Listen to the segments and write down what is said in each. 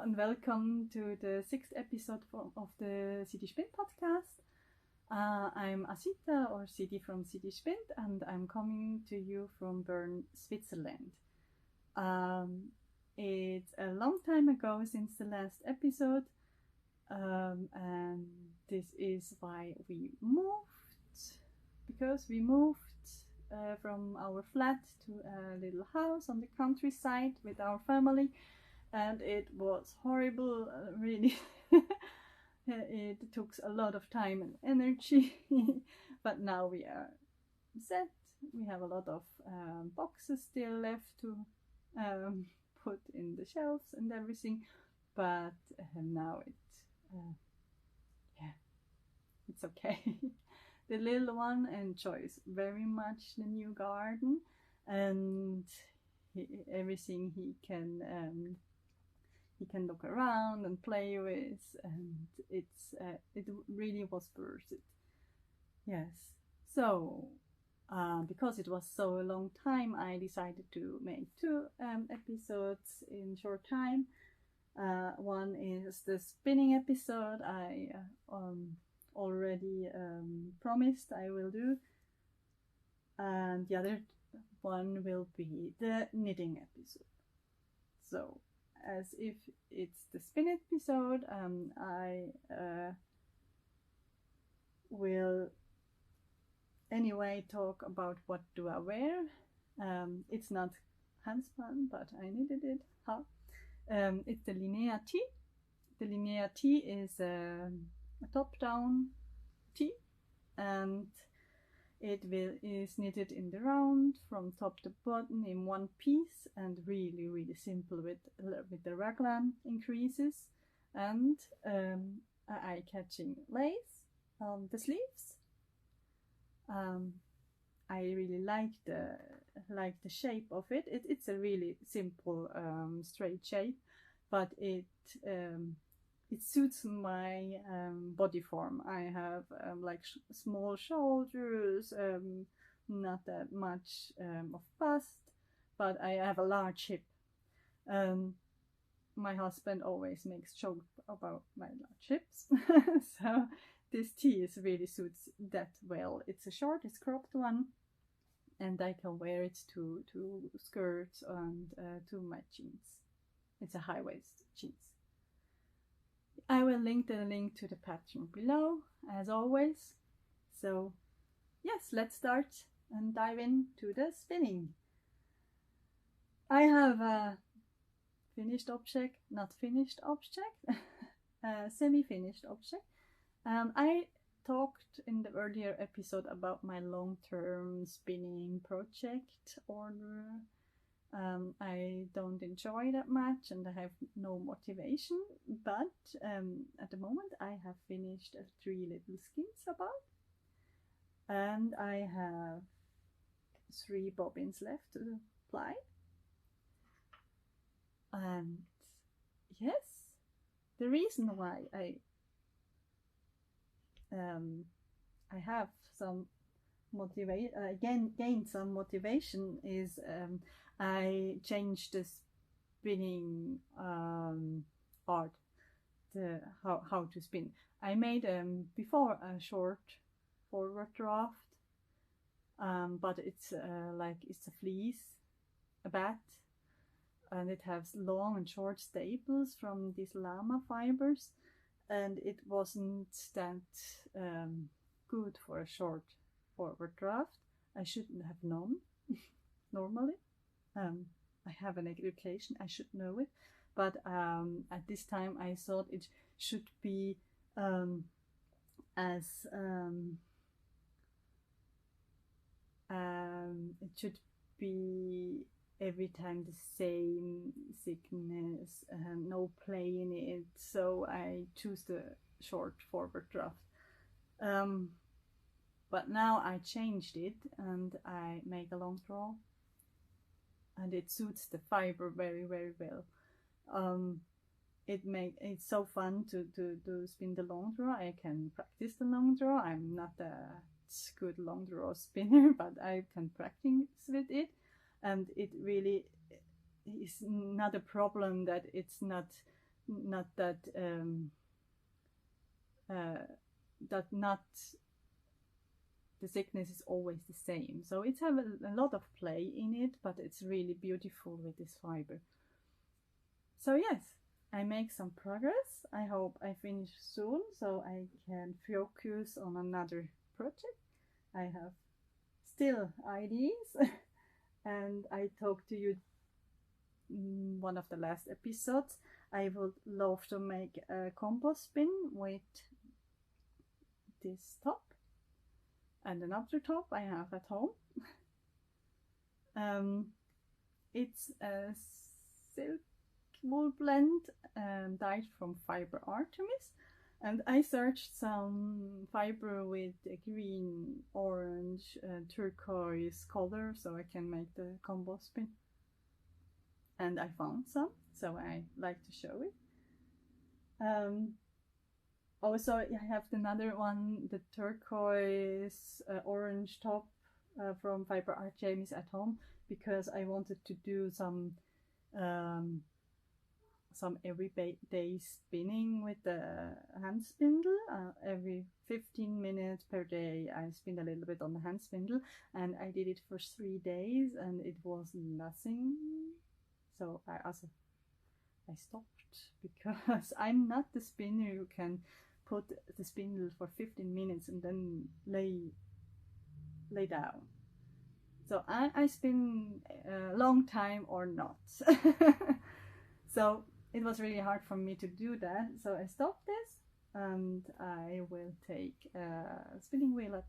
and welcome to the 6th episode of the Sidispinnt podcast. I'm Asita, or Sidi from Sidispinnt, and I'm coming to you from Bern, Switzerland. It's a long time ago since the last episode, and this is why we moved, because we moved from our flat to a little house on the countryside with our family, and it was horrible, really. It took a lot of time and energy, but now we are set. We have a lot of boxes still left to put in the shelves and everything, but now it's okay. The little one enjoys very much the new garden and everything he can look around and play with, and it really was worth it. Yes. So because it was so a long time, I decided to make 2 episodes in short time. One is the spinning episode I already promised I will do, and the other one will be the knitting episode. So as if it's the spin episode, I will anyway talk about what do I wear. It's not handspun, but I knitted it. It's the Linnea tee. The Linnea tee is a top-down tee, and it is knitted in the round from top to bottom in one piece, and really simple with the raglan increases and eye-catching lace on the sleeves. I really like the shape of it. It's a really simple straight shape, but it suits my body form. I have small shoulders, not that much of bust, but I have a large hip. My husband always makes jokes about my large hips, so this tee really suits that well. It's it's cropped one, and I can wear it to skirts and to my jeans. It's a high-waist jeans. I will link to the pattern below, as always. So, yes, let's start and dive into the spinning. I have a finished object, not finished object, semi-finished object. I talked in the earlier episode about my long-term spinning project order. I don't enjoy that much and I have no motivation, but at the moment I have finished 3 little skeins about, and I have 3 bobbins left to apply. And yes, the reason why I have some gained some motivation is I changed the spinning art, how to spin. I made before a short forward draft, but it's it's a fleece, a bat, and it has long and short staples from these llama fibers, and it wasn't that good for a short forward draft. I shouldn't have known normally. I have an education, I should know it, but at this time I thought it should be it should be every time the same thickness and no play in it, so I choose the short forward draft. But now I changed it and I make a long draw, and it suits the fiber very well. It's so fun to spin the long draw. I can practice the long draw. I'm not a good long draw spinner, but I can practice with it, and it really is not a problem that it's not not that that not the thickness is always the same. So it's have a lot of play in it, but it's really beautiful with this fiber. So yes, I make some progress. I hope I finish soon so I can focus on another project. I have still ideas and I talked to you in one of the last episodes. I would love to make a compost bin with this top and another top I have at home. It's a silk wool blend dyed from fiber Artemis, and I searched some fiber with a green, orange, turquoise color so I can make the compost bin, and I found some, so I like to show it. Also, I have another one, the turquoise orange top from Fiber Artemis at home, because I wanted to do some everyday spinning with the hand spindle. Every 15 minutes per day I spin a little bit on the hand spindle, and I did it for 3 days and it was nothing. So I stopped, because I'm not the spinner who can put the spindle for 15 minutes and then lay down. So I spin a long time or not. So it was really hard for me to do that. So I stopped this, and I will take a spinning wheel at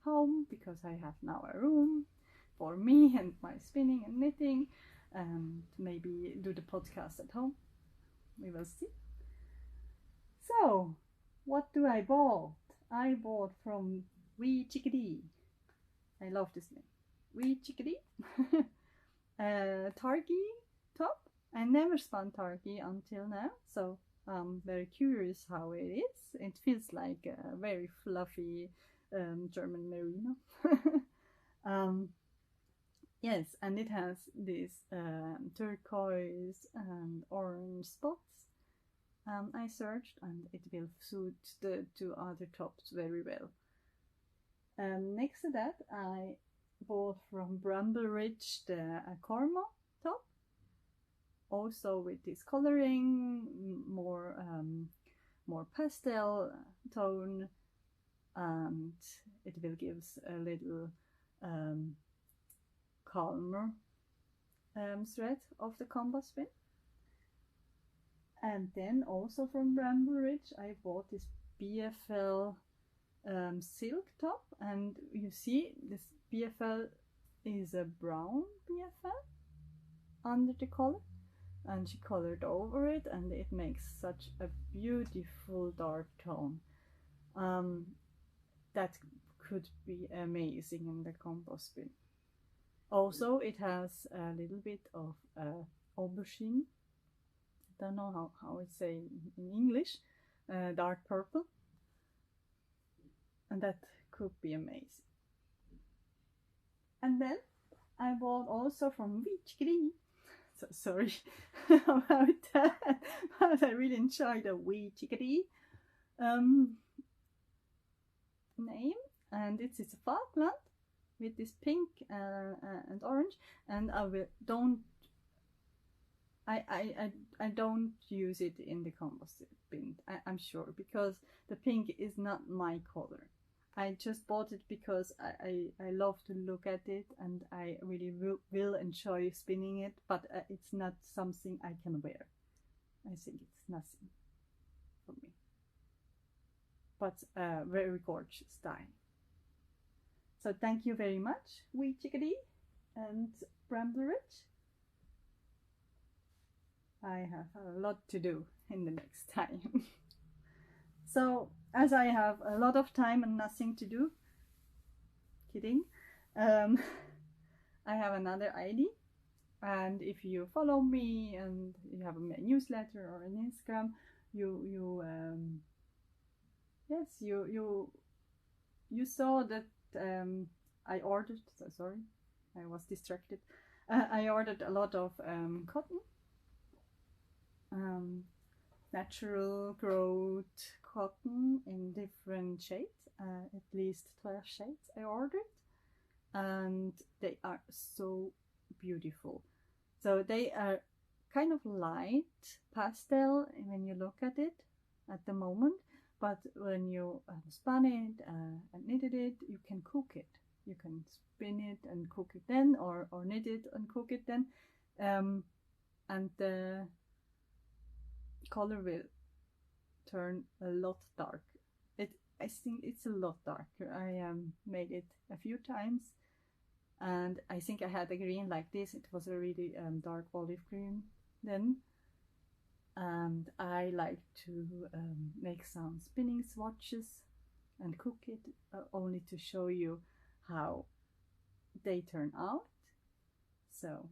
home, because I have now a room for me and my spinning and knitting, and maybe do the podcast at home. We will see. So, what do I bought? I bought from Wee Chickadee. I love this name. Wee Chickadee. A Targhee top. I never spun Targhee until now, so I'm very curious how it is. It feels like a very fluffy German merino. Yes, and it has these turquoise and orange spots. I searched, and it will suit the 2 other tops very well. Next to that, I bought from Bramble Ridge the Korma top, also with this coloring, more pastel tone, and it will give a little calmer thread of the compost bin. And then also from Bramble Ridge I bought this BFL silk top, and you see this BFL is a brown BFL under the collar, and she colored over it, and it makes such a beautiful dark tone that could be amazing in the compost bin. Also, it has a little bit of aubergine. I don't know how it's say in English. Dark purple. And that could be amazing. And then I bought also from Wee Chickadee. So sorry about that, but I really enjoy the Wee Chickadee name. And it's a Falkland with this pink and orange, and I don't use it in the compost bin, I'm sure, because the pink is not my color. I just bought it because I love to look at it, and I really will enjoy spinning it, but it's not something I can wear. I think it's nothing for me, but very gorgeous style. So thank you very much, Wee Chickadee and Bramble Ridge. I have a lot to do in the next time. So, as I have a lot of time and nothing to do, kidding, I have another idea. And if you follow me and you have a newsletter or an Instagram, you saw that I ordered. So sorry, I was distracted. I ordered a lot of cotton. natural growth cotton in different shades, at least 12 shades I ordered, and they are so beautiful. So they are kind of light pastel when you look at it at the moment, but when you spun it and knitted it, you can cook it. You can spin it and cook it then, or knit it and cook it then, and the color will turn a lot darker. I think it's a lot darker. I made it a few times, and I think I had a green like this. It was a really dark olive green then, and I like to make some spinning swatches and cook it, only to show you how they turn out. So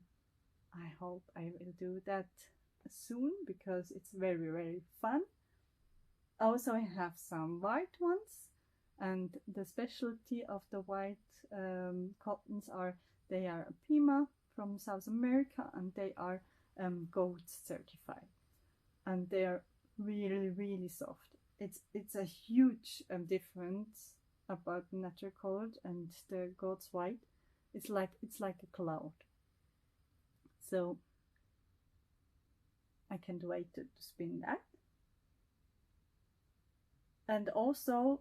I hope I will do that soon, because it's very, very fun. Also, I have some white ones, and the specialty of the white cottons are they are Pima from South America, and they are gold certified, and they are really, really soft. It's a huge difference about natural colored and the gold's white. It's like a cloud. So I can't wait to spin that. And also,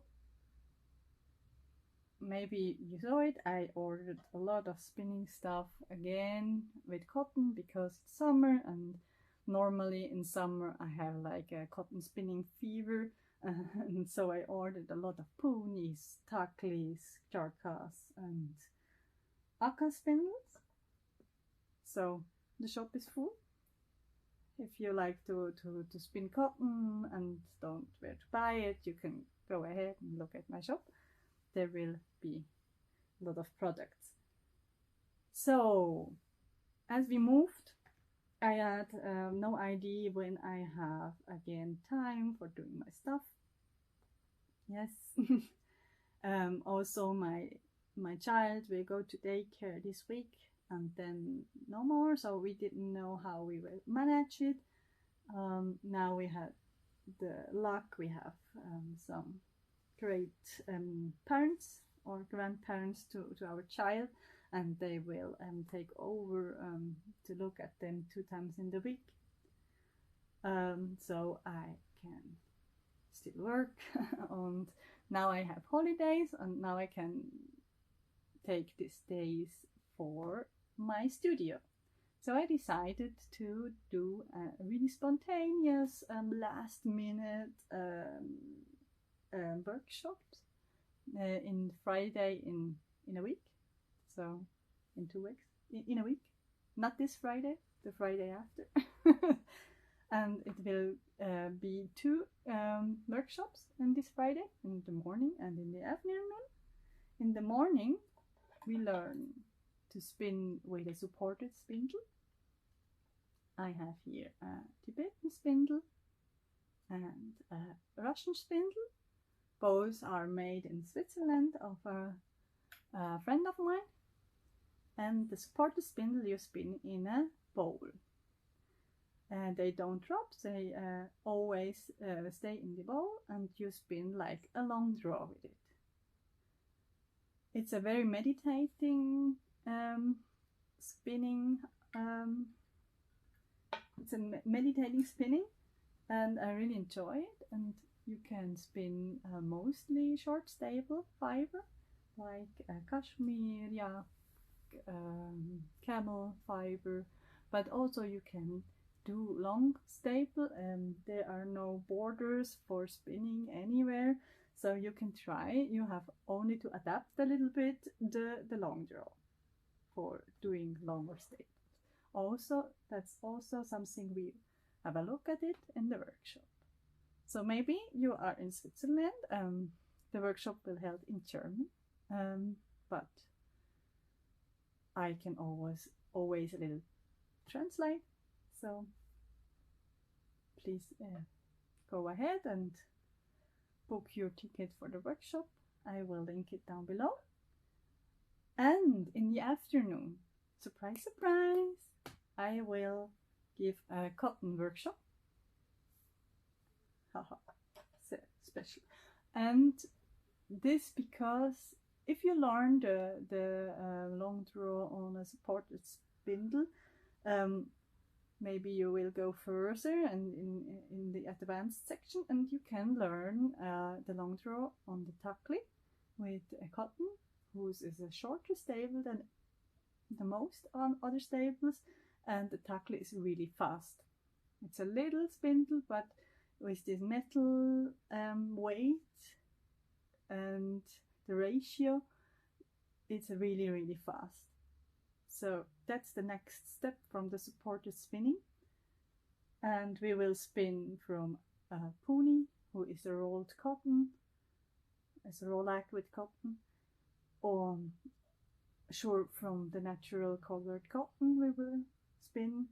maybe you saw it, I ordered a lot of spinning stuff again with cotton, because it's summer, and normally in summer I have like a cotton spinning fever, and so I ordered a lot of ponies, taklis, charkas, and aka spindles. So the shop is full. If you like to spin cotton and don't know where to buy it, you can go ahead and look at my shop. There will be a lot of products. So, as we moved, I had no idea when I have again time for doing my stuff. Yes. Also, my child will go to daycare this week, and then no more, so we didn't know how we will manage it. Now we had the luck, we have some great parents or grandparents to our child, and they will take over to look at them 2 times in the week. So I can still work, and now I have holidays, and now I can take these days for my studio. So I decided to do a really spontaneous last minute workshops in Friday in a week. So in 2 weeks, in a week, not this Friday, the Friday after. And it will be 2 workshops on this Friday, in the morning and in the afternoon. In the morning, we learn to spin with a supported spindle. I have here a Tibetan spindle and a Russian spindle. Both are made in Switzerland of a friend of mine. And the supported spindle you spin in a bowl. They don't drop, they always stay in the bowl, and you spin like a long draw with it. It's a very meditating spinning. It's a meditating spinning, and I really enjoy it. And you can spin mostly short stable fiber, like cashmere, yak, camel fiber, but also you can do long staple, and there are no borders for spinning anywhere, so you can try. You have only to adapt a little bit the long draw for doing longer staples. Also, that's also something we have a look at it in the workshop. So maybe you are in Switzerland, the workshop will held in German, but I can always a little translate. So please go ahead and book your ticket for the workshop. I will link it down below. And in the afternoon, surprise, surprise, I will give a cotton workshop. special. And this because if you learn the long draw on a supported spindle, maybe you will go further and in the advanced section, and you can learn the long draw on the tackle with a cotton, whose is a shorter stable than the most on other stables, and the tackle is really fast. It's a little spindle, but with this metal weight and the ratio, it's really, really fast. So that's the next step from the supported spinning. And we will spin from a pony, who is a rolled cotton, as a rollac with cotton, or sure, from the natural colored cotton we will spin.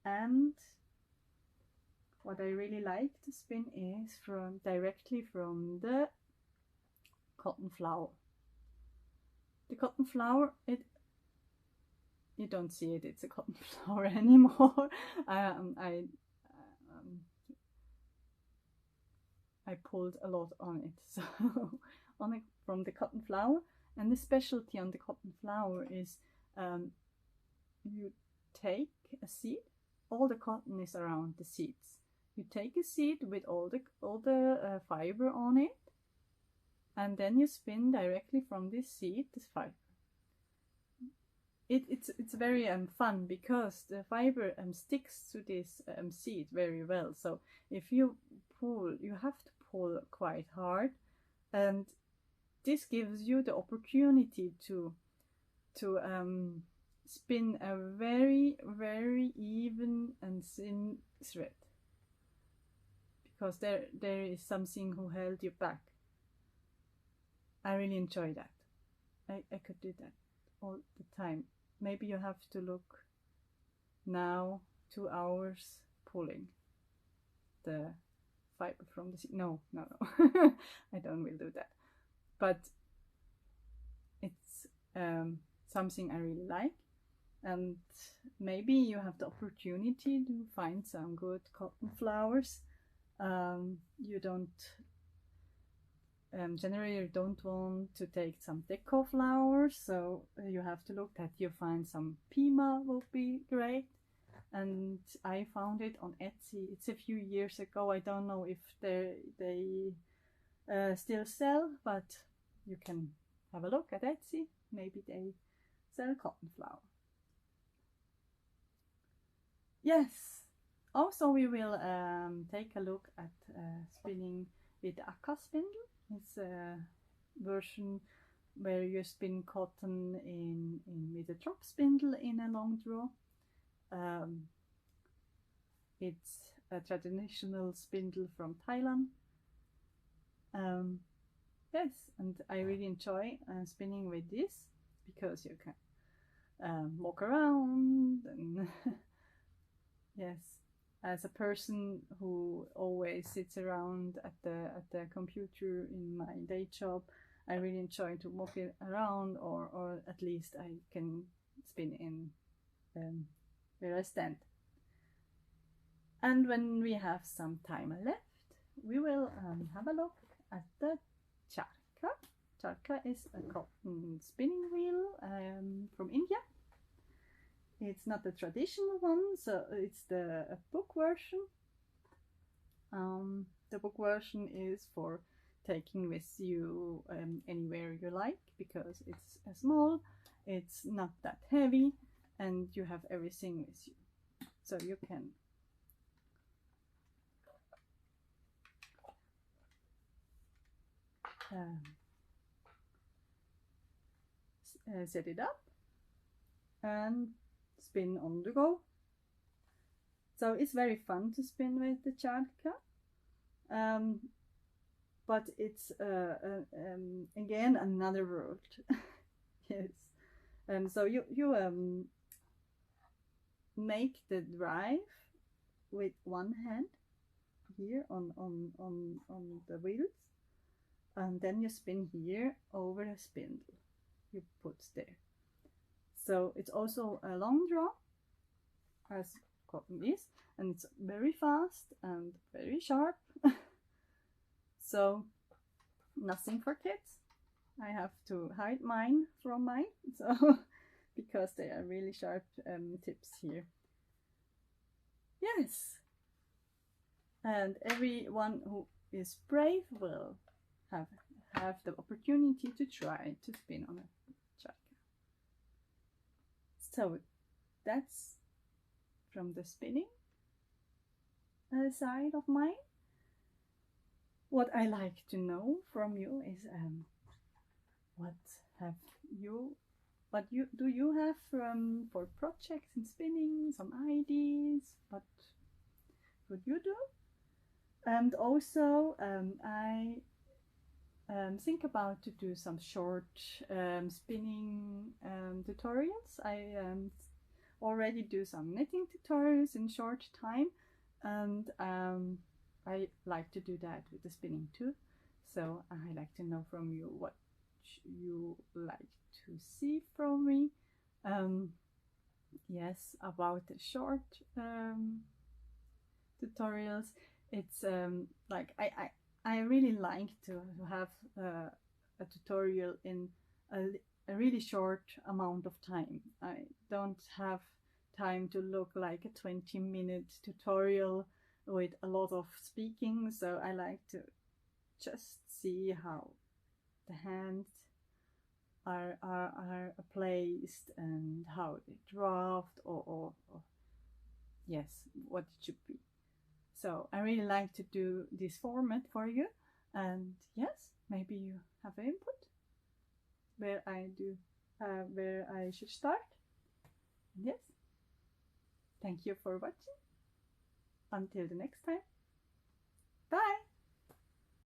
And what I really like to spin is directly from the cotton flower. The cotton flower, you don't see it, it's a cotton flower anymore. I pulled a lot on it, so from the cotton flower. And the specialty on the cotton flower is you take a seed. All the cotton is around the seeds. You take a seed with all the fiber on it, and then you spin directly from this seed this fiber. It's very fun, because the fiber sticks to this seed very well. So if you pull, you have to pull quite hard, and this gives you the opportunity to spin a very, very even and thin thread, because there is something who held you back. I really enjoy that. I could do that all the time. Maybe you have to look now 2 hours pulling the fiber from the seed. No. I don't will do that. But it's something I really like, and maybe you have the opportunity to find some good cotton flowers. You don't generally you don't want to take some deco flowers, so you have to look that you find some Pima will be great. And I found it on Etsy. It's a few years ago. I don't know if they still sell, but you can have a look at Etsy. Maybe they sell cotton flower. Yes. Also, we will take a look at spinning with the Akka spindle. It's a version where you spin cotton in with a drop spindle in a long draw. It's a traditional spindle from Thailand. Yes, and I really enjoy spinning with this, because you can walk around and yes. As a person who always sits around at the computer in my day job, I really enjoy to walk it around, or at least I can spin in where I stand. And when we have some time left, we will have a look at the charka. Charka is a cotton spinning wheel from India. It's not the traditional one, so it's the book version. The book version is for taking with you anywhere you like, because it's small, it's not that heavy, and you have everything with you. So you can set it up and spin on the go. So it's very fun to spin with the charka, but it's again another world. Yes, so you make the drive with one hand here on the wheels, and then you spin here over a spindle you put there. So it's also a long draw, as cotton is, and it's very fast and very sharp. So nothing for kids. I have to hide mine from mine, so because they are really sharp tips here. Yes, and everyone who is brave will have the opportunity to try to spin on a chaka. So that's from the spinning side of mine. What I like to know from you is what do you have for projects in spinning, some ideas, what would you do? And also I think about to do some short spinning tutorials. I already do some knitting tutorials in short time, and I like to do that with the spinning too. So I like to know from you what you like to see from me. Yes, about the short tutorials. It's like I really like to have a tutorial in a really short amount of time. I don't have time to look like a 20-minute tutorial with a lot of speaking, so I like to just see how the hands are placed and how they draft or yes, what it should be. So I really like to do this format for you, and yes, maybe you have input where I should start. Yes, thank you for watching. Until the next time.